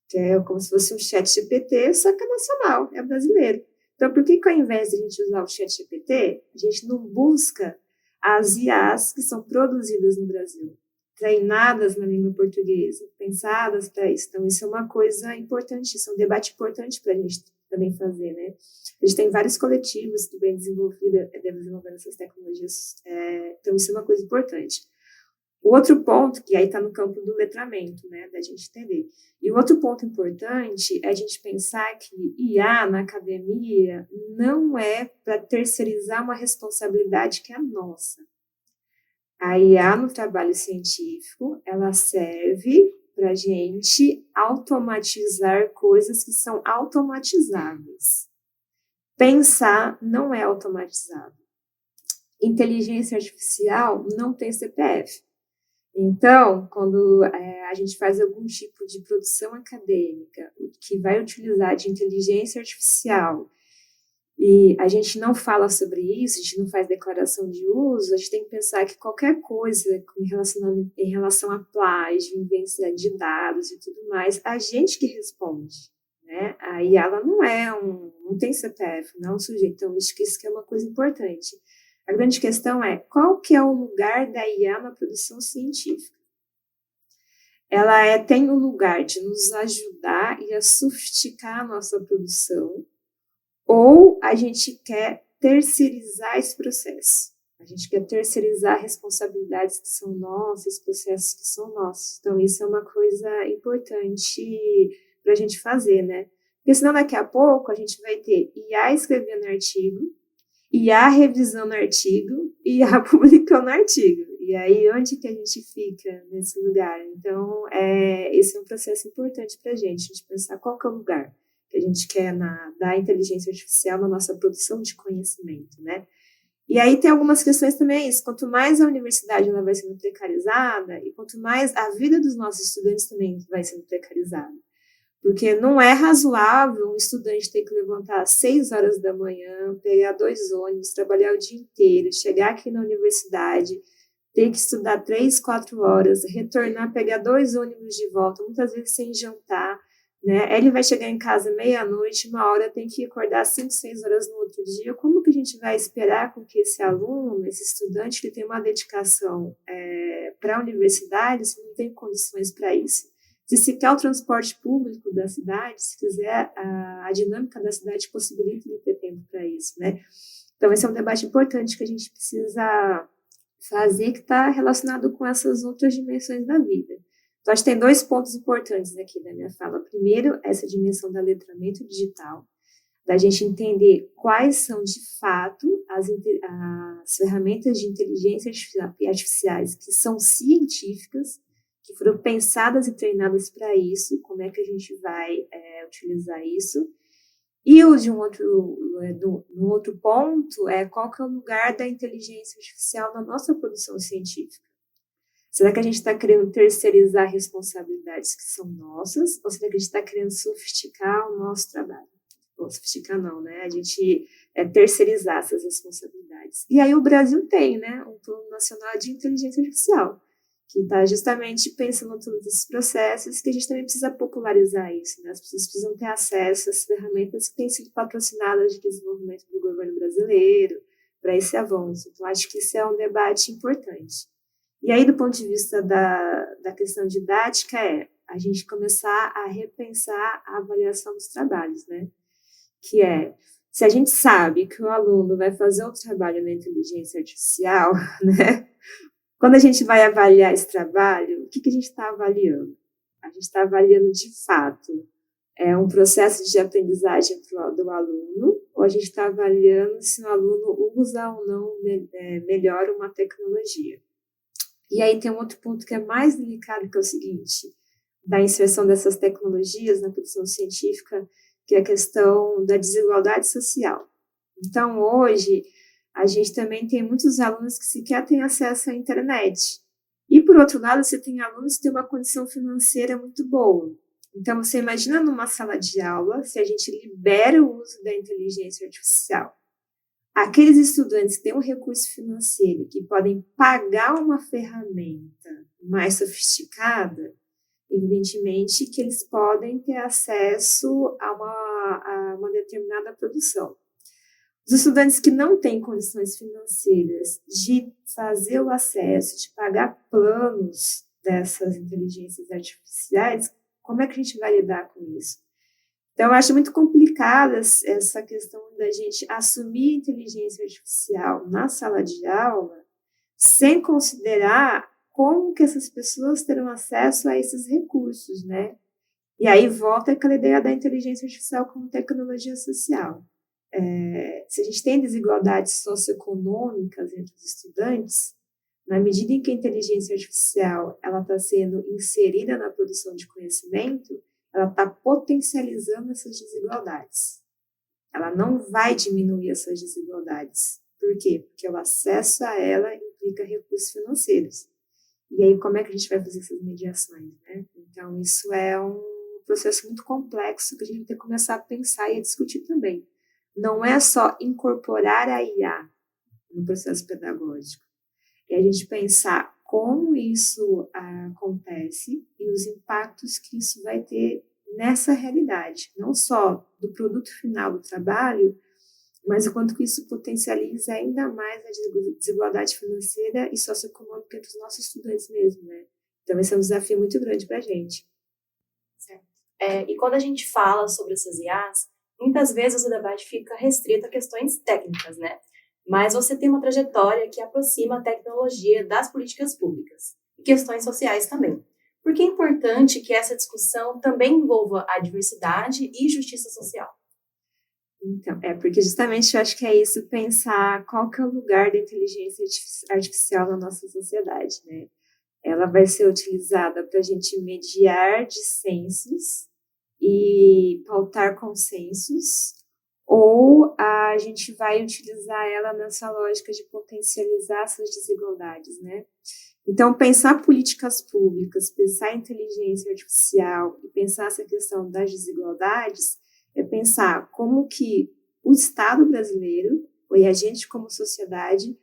que é como se fosse um ChatGPT, só que é nacional, é brasileiro. Então, por que ao invés de a gente usar o ChatGPT, a gente não busca as IAs que são produzidas no Brasil, treinadas na língua portuguesa, pensadas para isso? Então, isso é uma coisa importante, isso é um debate importante para a gente também fazer, né? A gente tem vários coletivos que vêm desenvolvendo essas tecnologias, então isso é uma coisa importante. O outro ponto, que aí está no campo do letramento, né, da gente entender. E o outro ponto importante é a gente pensar que IA na academia não é para terceirizar uma responsabilidade que é nossa. A IA no trabalho científico, ela serve para a gente automatizar coisas que são automatizáveis. Pensar não é automatizado. Inteligência artificial não tem CPF. Então, quando a gente faz algum tipo de produção acadêmica que vai utilizar de inteligência artificial e a gente não fala sobre isso, a gente não faz declaração de uso, a gente tem que pensar que qualquer coisa em relação a plágio, invenção de dados e tudo mais, a gente que responde, né? A IA ela não tem CPF, não é um sujeito, então isso que é uma coisa importante. A grande questão é qual que é o lugar da IA na produção científica. Ela tem o lugar de nos ajudar e a sofisticar a nossa produção, ou a gente quer terceirizar esse processo. A gente quer terceirizar responsabilidades que são nossas, processos que são nossos. Então, isso é uma coisa importante para a gente fazer, né? Porque senão, daqui a pouco, a gente vai ter IA escrevendo artigo, IA revisando artigo e IA publicando artigo. E aí, onde que a gente fica nesse lugar? Então, esse é um processo importante para a gente pensar qual que é o lugar que a gente quer da inteligência artificial na nossa produção de conhecimento, né? E aí tem algumas questões também, isso, quanto mais a universidade ela vai sendo precarizada e quanto mais a vida dos nossos estudantes também vai sendo precarizada. Porque não é razoável um estudante ter que levantar às 6 horas da manhã, pegar 2 ônibus, trabalhar o dia inteiro, chegar aqui na universidade, ter que estudar 3, 4 horas, retornar, pegar 2 ônibus de volta, muitas vezes sem jantar, né? Ele vai chegar em casa meia-noite, 1 hora, tem que acordar 5, 6 horas no outro dia. Como que a gente vai esperar com que esse aluno, esse estudante que tem uma dedicação para a universidade, se não tem condições para isso? Se quer o transporte público da cidade, se quiser a dinâmica da cidade possibilita ele ter tempo para isso, né? Então, esse é um debate importante que a gente precisa fazer, que está relacionado com essas outras dimensões da vida. Então, acho que tem 2 pontos importantes aqui na minha fala. Primeiro, essa dimensão do letramento digital. da gente entender quais são, de fato, as ferramentas de inteligência artificiais que são científicas, que foram pensadas e treinadas para isso, como é que a gente vai utilizar isso. E um outro ponto qual que é o lugar da inteligência artificial na nossa produção científica. Será que a gente está querendo terceirizar responsabilidades que são nossas, ou será que a gente está querendo sofisticar o nosso trabalho? Ou sofisticar não, né? A gente terceirizar essas responsabilidades. E aí o Brasil tem, né, um Plano Nacional de Inteligência Artificial, que está justamente pensando em todos esses processos, que a gente também precisa popularizar isso, né? As pessoas precisam ter acesso às ferramentas que têm sido patrocinadas de desenvolvimento do governo brasileiro para esse avanço. Então, acho que isso é um debate importante. E aí, do ponto de vista da questão didática, a gente começar a repensar a avaliação dos trabalhos, né? Que se a gente sabe que o aluno vai fazer um trabalho na inteligência artificial, né? Quando a gente vai avaliar esse trabalho, o que a gente está avaliando? A gente está avaliando, de fato, um processo de aprendizagem do aluno, ou a gente está avaliando se o aluno usa ou não melhor uma tecnologia. E aí tem um outro ponto que é mais delicado, que é o seguinte, da inserção dessas tecnologias na produção científica, que é a questão da desigualdade social. Então, hoje, a gente também tem muitos alunos que sequer têm acesso à internet. E, por outro lado, você tem alunos que têm uma condição financeira muito boa. Então, você imagina numa sala de aula, se a gente libera o uso da inteligência artificial. Aqueles estudantes que têm um recurso financeiro, que podem pagar uma ferramenta mais sofisticada, evidentemente que eles podem ter acesso a uma determinada produção. Os estudantes que não têm condições financeiras de fazer o acesso, de pagar planos dessas inteligências artificiais, como é que a gente vai lidar com isso? Então, eu acho muito complicada essa questão da gente assumir inteligência artificial na sala de aula sem considerar como que essas pessoas terão acesso a esses recursos, né? E aí volta aquela ideia da inteligência artificial como tecnologia social. Se a gente tem desigualdades socioeconômicas entre os estudantes, na medida em que a inteligência artificial está sendo inserida na produção de conhecimento, ela está potencializando essas desigualdades. Ela não vai diminuir essas desigualdades. Por quê? Porque o acesso a ela implica recursos financeiros. E aí, como é que a gente vai fazer essas mediações, né? Então, isso é um processo muito complexo que a gente tem que começar a pensar e a discutir também. Não é só incorporar a IA no processo pedagógico. É a gente pensar como isso acontece e os impactos que isso vai ter nessa realidade, não só do produto final do trabalho, mas o quanto que isso potencializa ainda mais a desigualdade financeira e socioeconômica entre os nossos estudantes mesmo, né? Então, esse é um desafio muito grande para a gente. Certo. E quando a gente fala sobre essas IAs, muitas vezes o debate fica restrito a questões técnicas, né? Mas você tem uma trajetória que aproxima a tecnologia das políticas públicas e questões sociais também. Porque é importante que essa discussão também envolva a diversidade e justiça social. Então, porque justamente eu acho que é isso, pensar qual que é o lugar da inteligência artificial na nossa sociedade, né? Ela vai ser utilizada para a gente mediar dissensos e pautar consensos, ou a gente vai utilizar ela nessa lógica de potencializar essas desigualdades, né? Então, pensar políticas públicas, pensar inteligência artificial e pensar essa questão das desigualdades é pensar como que o Estado brasileiro, e a gente como sociedade,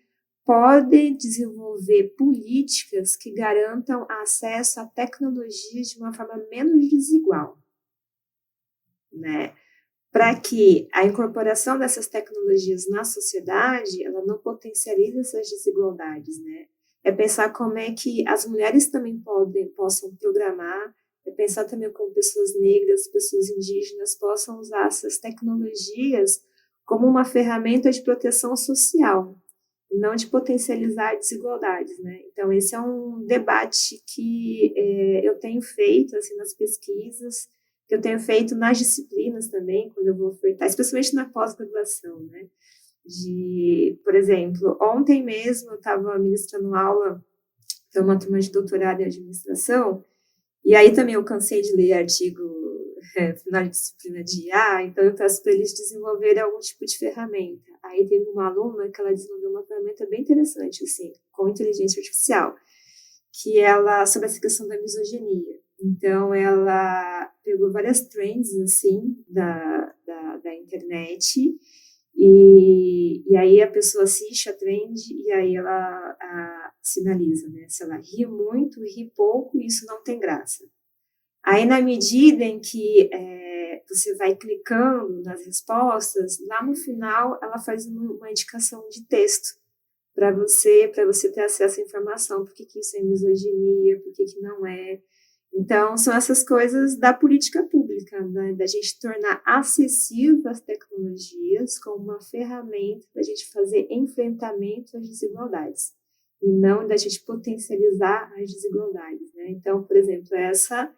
pode desenvolver políticas que garantam acesso a tecnologias de uma forma menos desigual, né? Para que a incorporação dessas tecnologias na sociedade, ela não potencialize essas desigualdades, né? É pensar como é que as mulheres também possam programar, é pensar também como pessoas negras, pessoas indígenas possam usar essas tecnologias como uma ferramenta de proteção social, não de potencializar desigualdades, né? Então, esse é um debate que eu tenho feito assim, nas pesquisas, que eu tenho feito nas disciplinas também, quando eu vou ofertar, especialmente na pós-graduação, né? Por exemplo, ontem mesmo eu estava ministrando aula para uma turma de doutorado em administração, e aí também eu cansei de ler artigo final de disciplina de IA, então eu peço para eles desenvolverem algum tipo de ferramenta. Aí teve uma aluna que ela desenvolveu uma ferramenta bem interessante, assim, com inteligência artificial, que ela, sobre essa questão da misoginia. Então, ela pegou várias trends, assim, da internet, e aí a pessoa assiste a trend, e aí ela sinaliza, né? Se ela ri muito, ri pouco, isso não tem graça. Aí, na medida em que você vai clicando nas respostas, lá no final, ela faz uma indicação de texto para você ter acesso à informação, por que isso é misoginia, por que não é. Então, são essas coisas da política pública, né? Da gente tornar acessível as tecnologias como uma ferramenta da gente fazer enfrentamento às desigualdades, e não da gente potencializar as desigualdades, né? Então, por exemplo, essa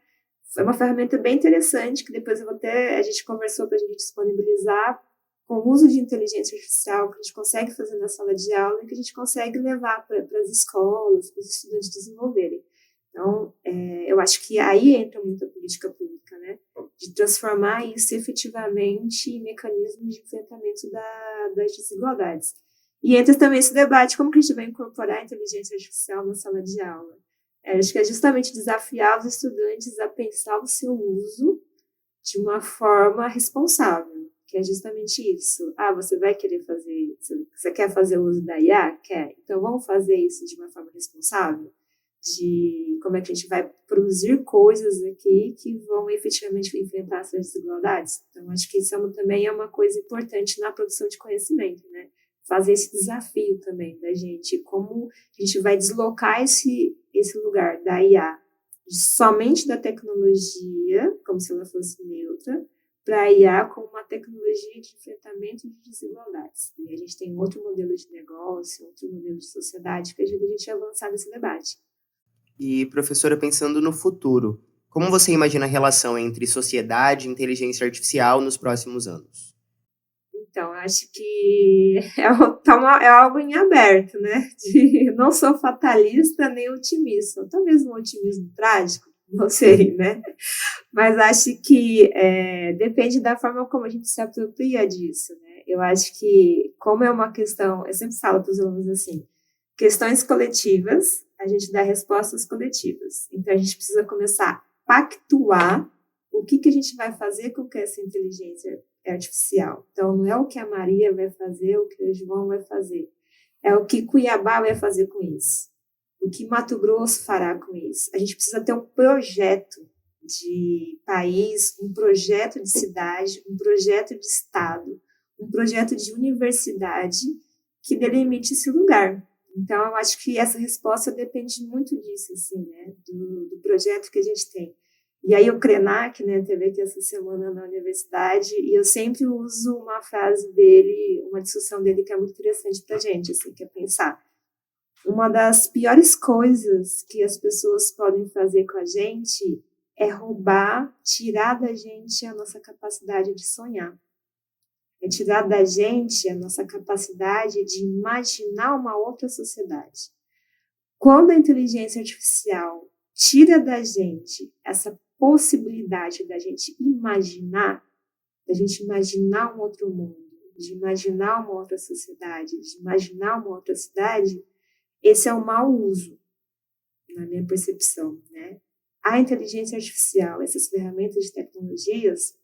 foi uma ferramenta bem interessante, que depois a gente conversou para a gente disponibilizar com o uso de inteligência artificial, que a gente consegue fazer na sala de aula e que a gente consegue levar para as escolas, para os estudantes desenvolverem. Então, eu acho que aí entra muito a política pública, né? De transformar isso efetivamente em mecanismos de enfrentamento das desigualdades. E entra também esse debate, como que a gente vai incorporar a inteligência artificial na sala de aula? Acho que é justamente desafiar os estudantes a pensar o seu uso de uma forma responsável, que é justamente isso. Você vai querer fazer, você quer fazer o uso da IA? Quer. Então, vamos fazer isso de uma forma responsável? De como é que a gente vai produzir coisas aqui que vão efetivamente enfrentar essas desigualdades. Então, acho que isso também é uma coisa importante na produção de conhecimento, né? Fazer esse desafio também da gente, como a gente vai deslocar esse lugar da IA, somente da tecnologia, como se ela fosse neutra, para a IA como uma tecnologia de enfrentamento de desigualdades. E a gente tem outro modelo de negócio, outro modelo de sociedade que ajuda a gente a avançar nesse debate. E, professora, pensando no futuro, como você imagina a relação entre sociedade e inteligência artificial nos próximos anos? Então, acho que é algo em aberto, né? Não sou fatalista nem otimista, talvez um otimismo trágico, não sei, né? Mas acho que depende da forma como a gente se apropria disso, né? Eu acho que, como é uma questão, eu sempre falo para os alunos assim, questões coletivas, a gente dá respostas coletivas. Então, a gente precisa começar a pactuar o que a gente vai fazer com essa inteligência artificial. Então, não é o que a Maria vai fazer, o que o João vai fazer. É o que Cuiabá vai fazer com isso. O que Mato Grosso fará com isso. A gente precisa ter um projeto de país, um projeto de cidade, um projeto de estado, um projeto de universidade que delimite esse lugar. Então, eu acho que essa resposta depende muito disso, assim, né? Do projeto que a gente tem. E aí o Krenak, né, teve aqui essa semana na universidade, e eu sempre uso uma frase dele, uma discussão dele que é muito interessante para a gente, assim, que é pensar. Uma das piores coisas que as pessoas podem fazer com a gente é roubar, tirar da gente a nossa capacidade de sonhar. É tirar da gente a nossa capacidade de imaginar uma outra sociedade. Quando a inteligência artificial tira da gente essa possibilidade da gente imaginar um outro mundo, de imaginar uma outra sociedade, de imaginar uma outra cidade, esse é um mau uso, na minha percepção, né? A inteligência artificial, essas ferramentas de tecnologias,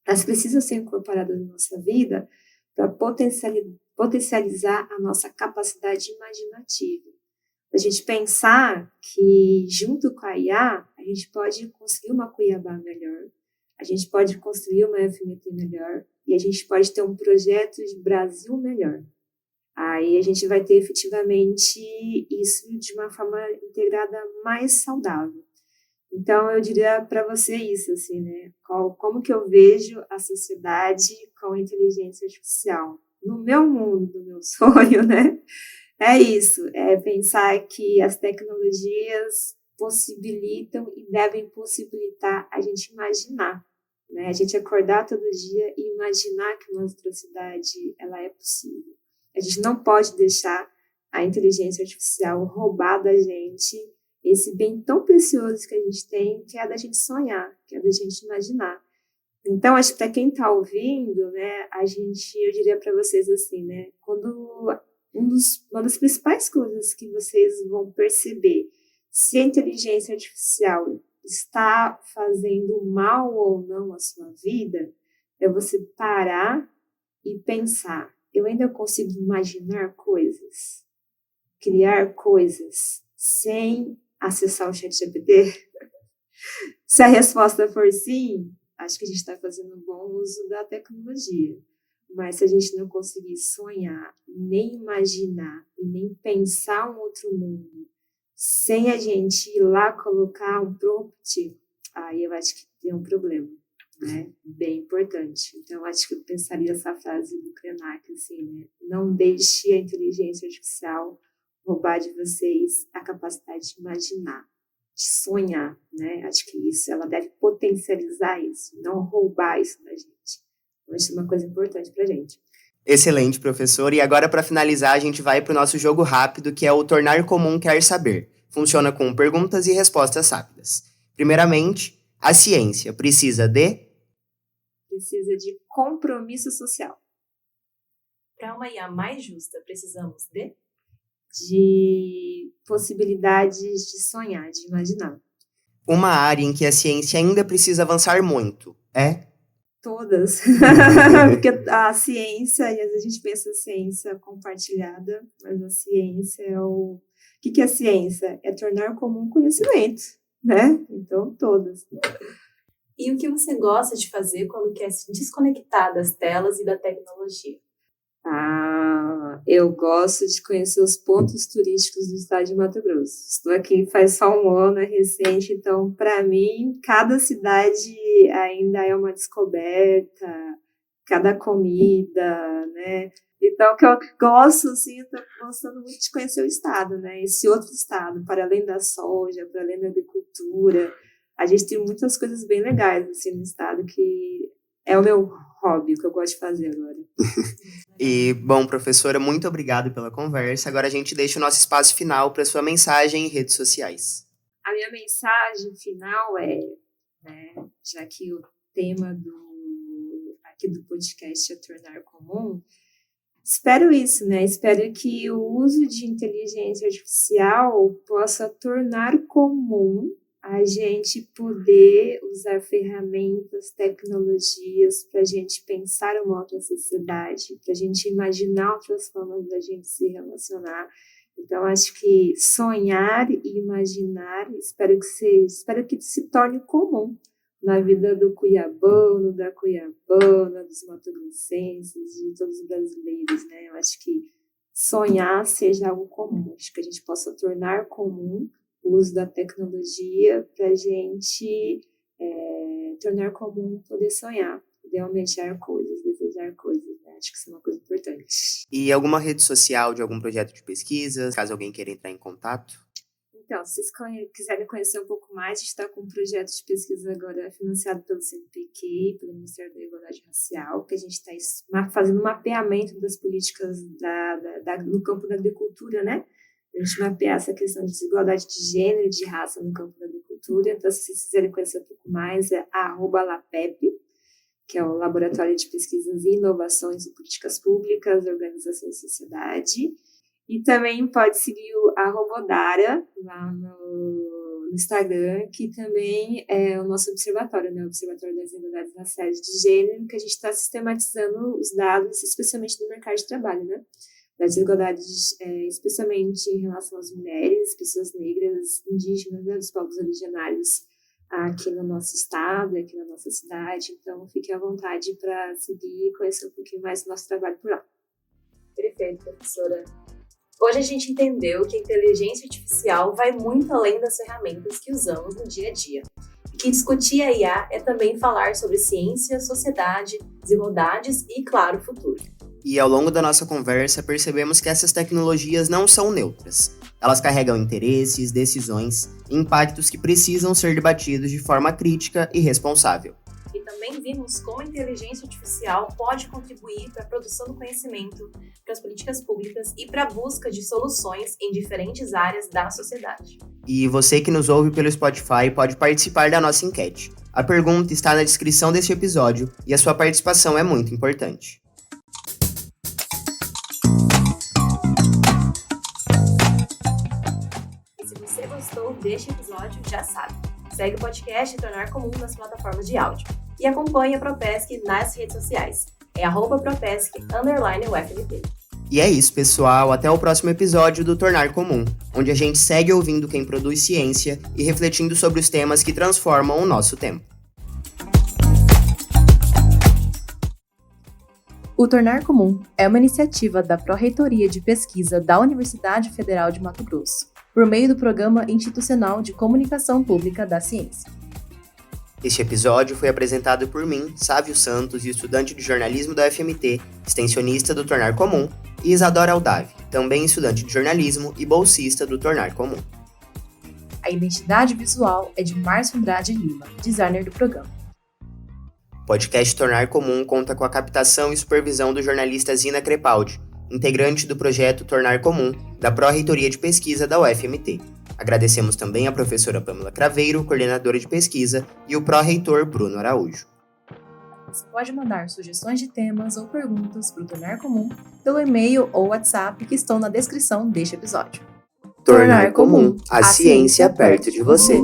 elas precisam ser incorporadas na nossa vida para potencializar a nossa capacidade imaginativa. A gente pensar que, junto com a IA, a gente pode construir uma Cuiabá melhor, a gente pode construir uma FMT melhor e a gente pode ter um projeto de Brasil melhor. Aí a gente vai ter efetivamente isso de uma forma integrada mais saudável. Então, eu diria para você isso, assim, né? Como que eu vejo a sociedade com a inteligência artificial? No meu mundo, no meu sonho, né? É isso, é pensar que as tecnologias possibilitam e devem possibilitar a gente imaginar né? A gente acordar todo dia e imaginar que uma atrocidade ela é possível. A gente não pode deixar a inteligência artificial roubar da gente esse bem tão precioso que a gente tem, que é da gente sonhar, que é da gente imaginar. Então, acho que para quem está ouvindo, né, eu diria para vocês assim, né, quando uma das principais coisas que vocês vão perceber se a inteligência artificial está fazendo mal ou não à sua vida, é você parar e pensar, eu ainda consigo imaginar coisas, criar coisas sem acessar o ChatGPT? Se a resposta for sim, acho que a gente está fazendo um bom uso da tecnologia. Mas se a gente não conseguir sonhar, nem imaginar e nem pensar um outro mundo, sem a gente ir lá colocar um prompt, aí eu acho que tem um problema, né? Bem importante. Então, acho que eu pensaria essa frase do Krenak, assim, né? Não deixe a inteligência artificial roubar de vocês a capacidade de imaginar, de sonhar, né? Acho que ela deve potencializar isso, não roubar isso da gente. Isso é uma coisa importante pra gente. Excelente, professor. E agora, para finalizar, a gente vai para o nosso jogo rápido, que é o Tornar Comum Quer Saber. Funciona com perguntas e respostas rápidas. Primeiramente, a ciência precisa de compromisso social. Para uma IA mais justa, precisamos de possibilidades de sonhar, de imaginar. Uma área em que a ciência ainda precisa avançar muito é? Todas. Porque a ciência, e às vezes a gente pensa ciência compartilhada, mas a ciência é o... O que é ciência? É tornar comum conhecimento, né? Então, todas. E o que você gosta de fazer quando quer se desconectar das telas e da tecnologia? Eu gosto de conhecer os pontos turísticos do estado de Mato Grosso. Estou aqui faz só um ano, é recente, então, para mim, cada cidade ainda é uma descoberta, cada comida, né? Então, o que eu gosto, assim, eu tô gostando muito de conhecer o estado, né? Esse outro estado, para além da soja, para além da agricultura. A gente tem muitas coisas bem legais, assim, no estado, que é o meu hobby, o que eu gosto de fazer agora. E, bom, professora, muito obrigado pela conversa. Agora a gente deixa o nosso espaço final para sua mensagem em redes sociais. A minha mensagem final é, né, já que o tema aqui do podcast é tornar comum, espero isso, né? Espero que o uso de inteligência artificial possa tornar comum a gente poder usar ferramentas, tecnologias para a gente pensar uma outra sociedade, para a gente imaginar outras formas da gente se relacionar. Então, acho que sonhar e imaginar, espero que se torne comum na vida do cuiabano, da cuiabana, dos mato-grossenses, de todos os brasileiros, né? Eu acho que sonhar seja algo comum, acho que a gente possa tornar comum o uso da tecnologia para a gente tornar comum poder sonhar, poder almejar coisas, desejar coisas, né? Acho que isso é uma coisa importante. E alguma rede social de algum projeto de pesquisa, caso alguém queira entrar em contato? Então, se vocês quiserem conhecer um pouco mais, a gente está com um projeto de pesquisa agora financiado pelo CNPq, pelo Ministério da Igualdade Racial, que a gente está fazendo um mapeamento das políticas no campo da agricultura, né? A gente mapear essa questão de desigualdade de gênero e de raça no campo da agricultura. Então, se vocês quiserem conhecer um pouco mais, é @lapep, que é o Laboratório de Pesquisas e Inovações em Políticas Públicas, Organizações e Sociedade. E também pode seguir o @Odara lá no Instagram, que também é o nosso observatório, né? O Observatório das Desigualdades Raciais de Gênero, que a gente está sistematizando os dados, especialmente do mercado de trabalho, né? Das desigualdades, especialmente em relação às mulheres, pessoas negras, indígenas, né, dos povos originários aqui no nosso estado, aqui na nossa cidade. Então, fique à vontade para seguir e conhecer um pouquinho mais do nosso trabalho por lá. Perfeito, professora. Hoje a gente entendeu que a inteligência artificial vai muito além das ferramentas que usamos no dia a dia. E que discutir a IA é também falar sobre ciência, sociedade, desigualdades e, claro, futuro. E ao longo da nossa conversa, percebemos que essas tecnologias não são neutras. Elas carregam interesses, decisões e impactos que precisam ser debatidos de forma crítica e responsável. E também vimos como a inteligência artificial pode contribuir para a produção do conhecimento, para as políticas públicas e para a busca de soluções em diferentes áreas da sociedade. E você que nos ouve pelo Spotify pode participar da nossa enquete. A pergunta está na descrição deste episódio e a sua participação é muito importante. E se você gostou deste episódio, já sabe. Segue o podcast Tornar Comum nas plataformas de áudio. E acompanhe a Propesc nas redes sociais. É @propesc_UFMT. E é isso, pessoal. Até o próximo episódio do Tornar Comum, onde a gente segue ouvindo quem produz ciência e refletindo sobre os temas que transformam o nosso tempo. O Tornar Comum é uma iniciativa da Pró-Reitoria de Pesquisa da Universidade Federal de Mato Grosso, por meio do Programa Institucional de Comunicação Pública da Ciência. Este episódio foi apresentado por mim, Sávio Santos, estudante de jornalismo da UFMT, extensionista do Tornar Comum, e Isadora Aldavi, também estudante de jornalismo e bolsista do Tornar Comum. A identidade visual é de Márcio Andrade Lima, designer do programa. O podcast Tornar Comum conta com a captação e supervisão do jornalista Zina Crepaldi, integrante do projeto Tornar Comum, da Pró-Reitoria de Pesquisa da UFMT. Agradecemos também a professora Pamela Craveiro, coordenadora de pesquisa, e o pró-reitor Bruno Araújo. Você pode mandar sugestões de temas ou perguntas para o Tornar Comum pelo e-mail ou WhatsApp que estão na descrição deste episódio. Tornar Comum, a ciência perto de você.